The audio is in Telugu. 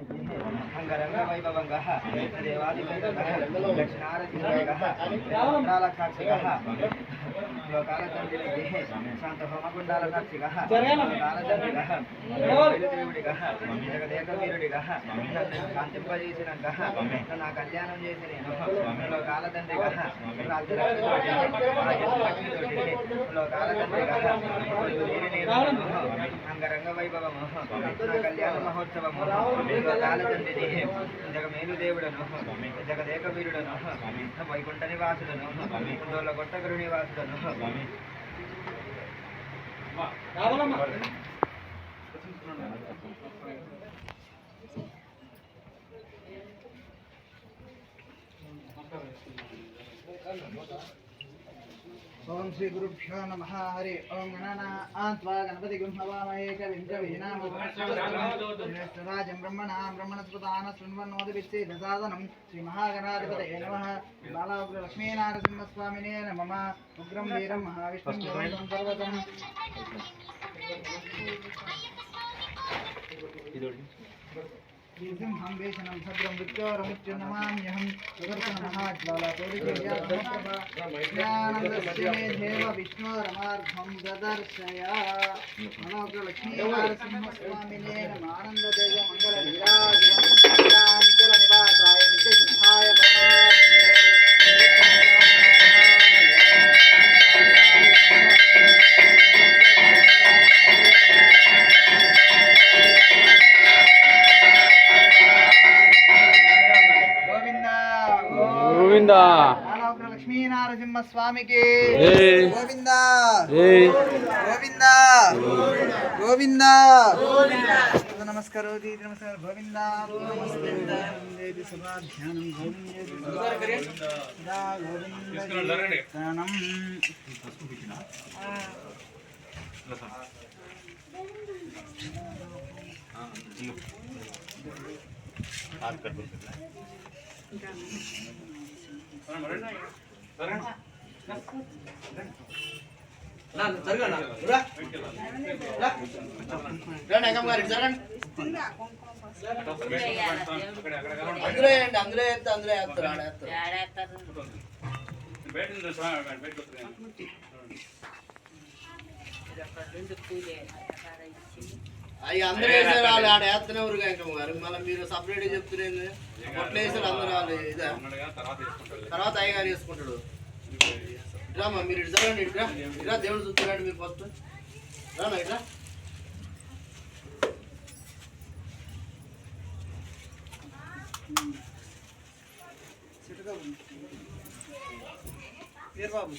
అంగరంగ వైభవంగః దేవాదివేదగః దక్షిణారతివేగః మంత్రాలక్షాక్షిగః లోకాలచండిలగః శాంతహోమకుండాలసాక్షిగః లోకాలచండిగః వెలుదేవుడిగః జగదేకవీరుడిగః శాంతింపజేసినగః నా కళ్యాణం చేసి నేను లోకాలతండ్రిగః రాజ్యలక్ష్మితోటి లోకాలతండ్రిగః అంగరంగ వైభవము నా కళ్యాణ మహోత్సవము లోకాలతండ్రిని జగమేలు దేవుడను జగదేక వీరుడను వైకుంఠ నివాసుడను దోలగొట్ట గృహ నివాసుడను ओम श्री गुरुभ्यो नमः हरि ओम गणानात्वा गणपति गुंहवामहे कविं कवीनामराजं ब्रह्मणां ब्रह्मणस्पदान शृण्वन्नोदिभिश्चे दसादनं श्री महागणाधिपतये नमः बालाग्र लक्ष्मीनारसिंहस्वामिने नमः उग्रं वीरं महाविष्णुं पर्वतम् सिंहं वेशनं भद्रं विद्योरमुच्यनमाम्यहं सुदर्शनमहाज्वालातोरिज्ञानन्दस्यमेधेव विष्णोरमार्धं ददर्शय मनोग्रलक्ष्मीनारसिंहस्वामिने नमः आनन्ददेवमङ्गलविराजननिवासाय नित्यसिद्धाय గోవిందా లక్ష్మీ నారసింహ స్వామికి గోవిందా గోవిందా గోవిందా నమస్కారం నమస్కారం గోవిందా ధ్యానం అవి అందరూ వేసారు వాళ్ళు ఆడ వేస్తూనే ఊరుగా ఇంకా మళ్ళీ మీరు సపరేట్గా చెప్తున్నారు అట్లా వేసారు అందరూ వాళ్ళు ఇదే తర్వాత అయ్యగారు వేసుకుంటాడు రామా మీరు ఇటు జరగండి ఇట్లా ఇలా దేవుడు చూస్తున్నాడు మీరు ఫస్ట్ రామా ఇట్లా బాబు